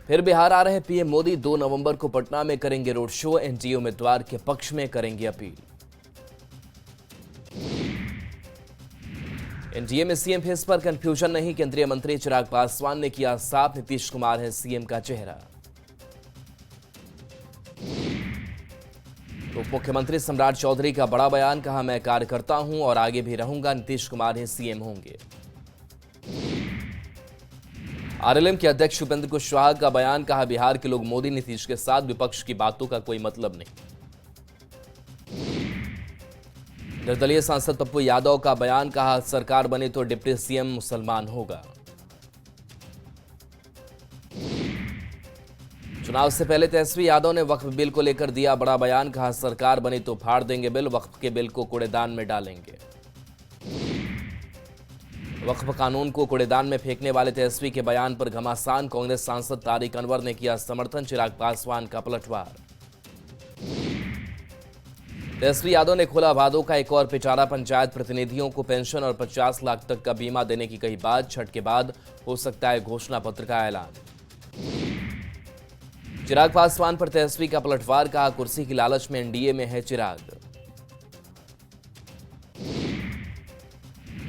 फिर बिहार आ रहे पीएम मोदी 2 नवंबर को पटना में करेंगे रोड शो। एनडीए उम्मीदवार के पक्ष में करेंगे अपील। एनडीए में सीएम फेस पर कंफ्यूजन नहीं, केंद्रीय मंत्री चिराग पासवान ने किया साफ, नीतीश कुमार है सीएम का चेहरा। उप मुख्यमंत्री सम्राट चौधरी का बड़ा बयान, कहा मैं कार्यकर्ता हूं और आगे भी रहूंगा, नीतीश कुमार ही सीएम होंगे। आरएलएम के अध्यक्ष उपेंद्र कुशवाहा का बयान, कहा बिहार के लोग मोदी नीतीश के साथ, विपक्ष की बातों का कोई मतलब नहीं। निर्दलीय सांसद पप्पू यादव का बयान, कहा सरकार बने तो डिप्टी सीएम मुसलमान होगा। चुनाव से पहले तेजस्वी यादव ने वक्फ बिल को लेकर दिया बड़ा बयान, कहा सरकार बनी तो फाड़ देंगे बिल, वक्फ के बिल को कूड़ेदान में डालेंगे। वक्फ कानून को कूड़ेदान में फेंकने वाले तेजस्वी के बयान पर घमासान, कांग्रेस सांसद तारिक अनवर ने किया समर्थन, चिराग पासवान का पलटवार। तेजस्वी यादव ने खोला वादों का एक और पिटारा, पंचायत प्रतिनिधियों को पेंशन और 50 लाख तक का बीमा देने की कही बात, छठ के बाद हो सकता है घोषणा पत्र का ऐलान। चिराग पासवान पर तेजस्वी का पलटवार, कहा कुर्सी की लालच में एनडीए में है चिराग।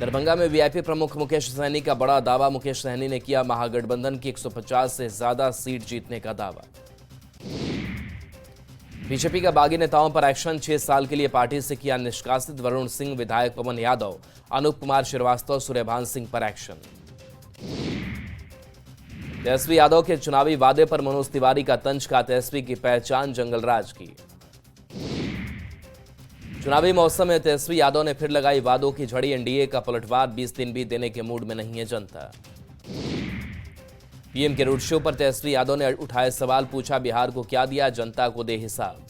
दरभंगा में वीआईपी प्रमुख मुकेश सहनी का बड़ा दावा, मुकेश सहनी ने किया महागठबंधन की 150 से ज्यादा सीट जीतने का दावा। बीजेपी का बागी नेताओं पर एक्शन, 6 साल के लिए पार्टी से किया निष्कासित वरुण सिंह, विधायक पवन यादव, अनूप कुमार श्रीवास्तव, सूर्यभान सिंह पर एक्शन। तेजस्वी यादव के चुनावी वादे पर मनोज तिवारी का तंज, का तेजस्वी की पहचान जंगलराज की। चुनावी मौसम में तेजस्वी यादव ने फिर लगाई वादों की झड़ी, एनडीए का पलटवार, 20 दिन भी देने के मूड में नहीं है जनता। पीएम के रोड शो पर तेजस्वी यादव ने उठाए सवाल, पूछा बिहार को क्या दिया, जनता को दे हिसाब।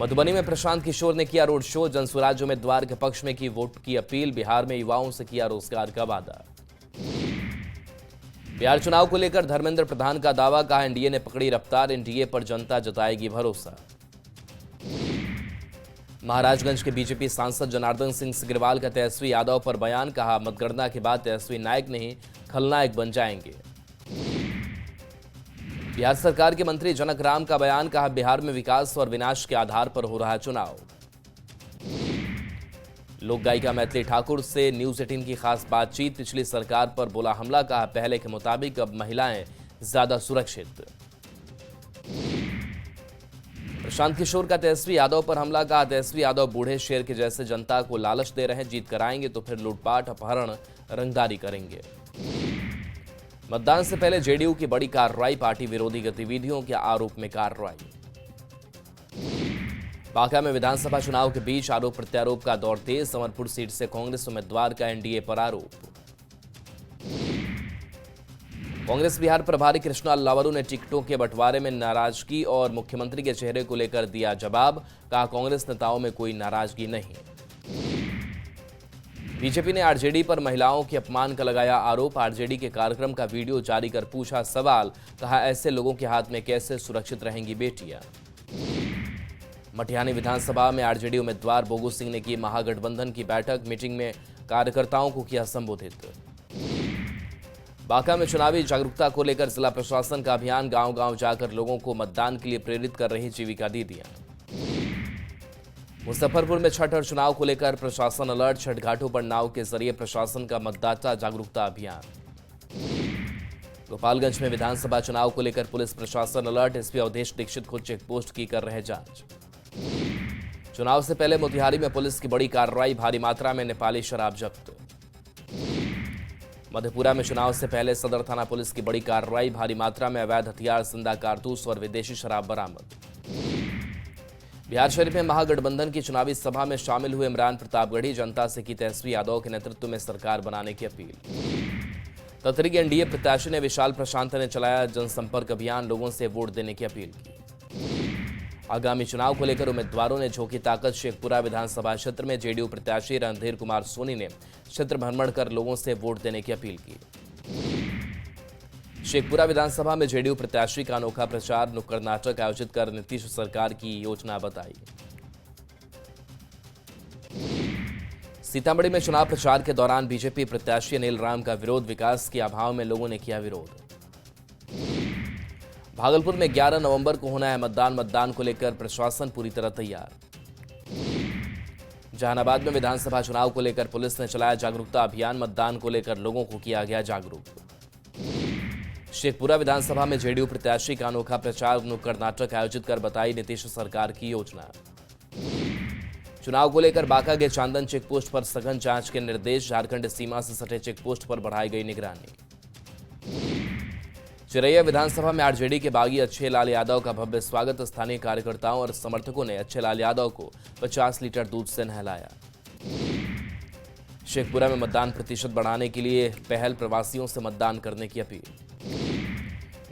मधुबनी में प्रशांत किशोर ने किया रोड शो, जनसुराज उम्मीदवार के पक्ष में की वोट की अपील, बिहार में युवाओं से किया रोजगार का वादा। बिहार चुनाव को लेकर धर्मेंद्र प्रधान का दावा, कहा एनडीए ने पकड़ी रफ्तार, एनडीए पर जनता जताएगी भरोसा। महाराजगंज के बीजेपी सांसद जनार्दन सिंह सिग्रीवाल का तेजस्वी यादव पर बयान, कहा मतगणना के बाद तेजस्वी नायक नहीं खलनायक बन जाएंगे। बिहार सरकार के मंत्री जनक राम का बयान, कहा बिहार में विकास और विनाश के आधार पर हो रहा है चुनाव। लोक गायिका मैथिली ठाकुर से न्यूज 18 की खास बातचीत, पिछली सरकार पर बोला हमला, कहा पहले के मुताबिक अब महिलाएं ज्यादा सुरक्षित। प्रशांत किशोर का तेजस्वी यादव पर हमला, कहा तेजस्वी यादव बूढ़े शेर के जैसे जनता को लालच दे रहे हैं, जीत कराएंगे तो फिर लूटपाट अपहरण रंगदारी करेंगे। मतदान से पहले जेडीयू की बड़ी कार्रवाई, पार्टी विरोधी गतिविधियों के आरोप में कार्रवाई। बांका में विधानसभा चुनाव के बीच आरोप प्रत्यारोप का दौर तेज, समरपुर सीट से कांग्रेस उम्मीदवार का एनडीए पर आरोप। कांग्रेस बिहार प्रभारी कृष्णा लावरू ने टिकटों के बंटवारे में नाराजगी और मुख्यमंत्री के चेहरे को लेकर दिया जवाब, कहा कांग्रेस नेताओं में कोई नाराजगी नहीं। बीजेपी ने आरजेडी पर महिलाओं के अपमान का लगाया आरोप, आरजेडी के कार्यक्रम का वीडियो जारी कर पूछा सवाल, कहा ऐसे लोगों के हाथ में कैसे सुरक्षित रहेंगी बेटियां। मटिहानी विधानसभा में आरजेडी उम्मीदवार बोगू सिंह ने की महागठबंधन की बैठक, मीटिंग में कार्यकर्ताओं को किया संबोधित। बांका में चुनावी जागरूकता को लेकर जिला प्रशासन का अभियान, गांव-गांव जाकर लोगों को मतदान के लिए प्रेरित कर रही जीविका दीदियां। मुजफ्फरपुर में छठ और चुनाव को लेकर प्रशासन अलर्ट, छठ घाटों पर नाव के जरिए प्रशासन का मतदाता जागरूकता अभियान। गोपालगंज में विधानसभा चुनाव को लेकर पुलिस प्रशासन अलर्ट, एसपी अवधेश दीक्षित खुद चेकपोस्ट की कर रहे जांच। चुनाव से पहले मोतिहारी में पुलिस की बड़ी कार्रवाई, भारी मात्रा में नेपाली शराब जब्त। मधेपुरा में चुनाव से पहले सदर थाना पुलिस की बड़ी कार्रवाई, भारी मात्रा में अवैध हथियार, जिंदा कारतूस और विदेशी शराब बरामद। बिहार शरीफ में महागठबंधन की चुनावी सभा में शामिल हुए इमरान प्रतापगढ़ी, जनता से की तेजस्वी यादव के नेतृत्व में सरकार बनाने की अपील। ततरी के एनडीए प्रत्याशी ने विशाल प्रशांत ने चलाया जनसंपर्क अभियान, लोगों से वोट देने की अपील की। आगामी चुनाव को लेकर उम्मीदवारों ने झोंकी ताकत, शेखपुरा विधानसभा क्षेत्र में जेडीयू प्रत्याशी रणधीर कुमार सोनी ने क्षेत्र भ्रमण कर लोगों से वोट देने की अपील की। शेखपुरा विधानसभा में जेडीयू प्रत्याशी का अनोखा प्रचार, नुक्कड़ नाटक आयोजित कर नीतीश सरकार की योजना बताई। सीतामढ़ी में चुनाव प्रचार के दौरान बीजेपी प्रत्याशी अनिल राम का विरोध। विकास के अभाव में लोगों ने किया विरोध। भागलपुर में 11 नवंबर को होना है मतदान को लेकर प्रशासन पूरी तरह तैयार। जहानाबाद में विधानसभा चुनाव को लेकर पुलिस ने चलाया जागरूकता अभियान। मतदान को लेकर लोगों को किया गया जागरूक। शेखपुरा विधानसभा में जेडीयू प्रत्याशी का अनोखा प्रचार नुक्कड़ नाटक आयोजित कर बताई नीतीश सरकार की योजना। चुनाव को लेकर बांका के चांदन चेकपोस्ट पर सघन जांच के निर्देश। झारखंड सीमा से सटे चेकपोस्ट पर बढ़ाई गई निगरानी। चिरैया विधानसभा में आरजेडी के बागी अच्छे लाल यादव का भव्य स्वागत। स्थानीय कार्यकर्ताओं और समर्थकों ने अच्छे लाल यादव को 50 लीटर दूध से नहलाया। शेखपुरा में मतदान प्रतिशत बढ़ाने के लिए पहल। प्रवासियों से मतदान करने की अपील।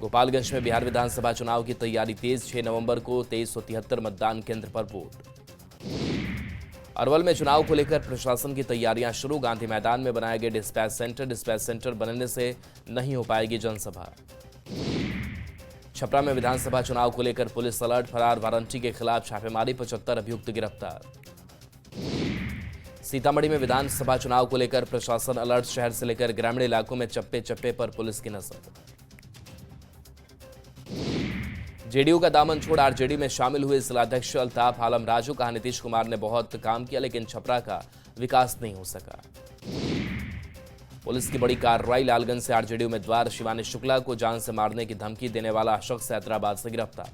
गोपालगंज में बिहार विधानसभा चुनाव की तैयारी तेज। 6 नवंबर को 2373 मतदान केंद्र पर वोट। अरवल में चुनाव को लेकर प्रशासन की तैयारियां शुरू। गांधी मैदान में बनाए गए डिस्पैच सेंटर बनने से नहीं हो पाएगी जनसभा। छपरा में विधानसभा चुनाव को लेकर पुलिस अलर्ट। फरार वारंटी के खिलाफ छापेमारी। 75 अभियुक्त गिरफ्तार। सीतामढ़ी में विधानसभा चुनाव को लेकर प्रशासन अलर्ट। शहर से लेकर ग्रामीण इलाकों में चप्पे चप्पे पर पुलिस की नजर। जेडीयू का दामन छोड़ आरजेडी में शामिल हुए जिलाध्यक्ष अल्ताफ आलम राजू। कहा नीतीश कुमार ने बहुत काम किया लेकिन छपरा का विकास नहीं हो सका। पुलिस की बड़ी कार्रवाई। लालगंज से आरजेडी उम्मीदवार शिवानी शुक्ला को जान से मारने की धमकी देने वाला शख्स हैदराबाद से गिरफ्तार।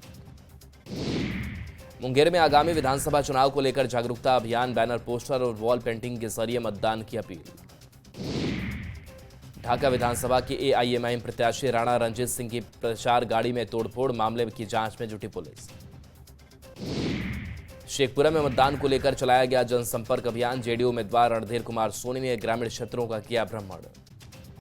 मुंगेर में आगामी विधानसभा चुनाव को लेकर जागरूकता अभियान। बैनर पोस्टर और वॉल पेंटिंग के जरिए मतदान की अपील। ढाका विधानसभा के एआईएमआईएम प्रत्याशी राणा रंजीत सिंह की प्रचार गाड़ी में तोड़फोड़। मामले की जांच में जुटी पुलिस। शेखपुरा में मतदान को लेकर चलाया गया जनसंपर्क अभियान। जेडीयू उम्मीदवार रणधीर कुमार सोनी ने ग्रामीण क्षेत्रों का किया भ्रमण।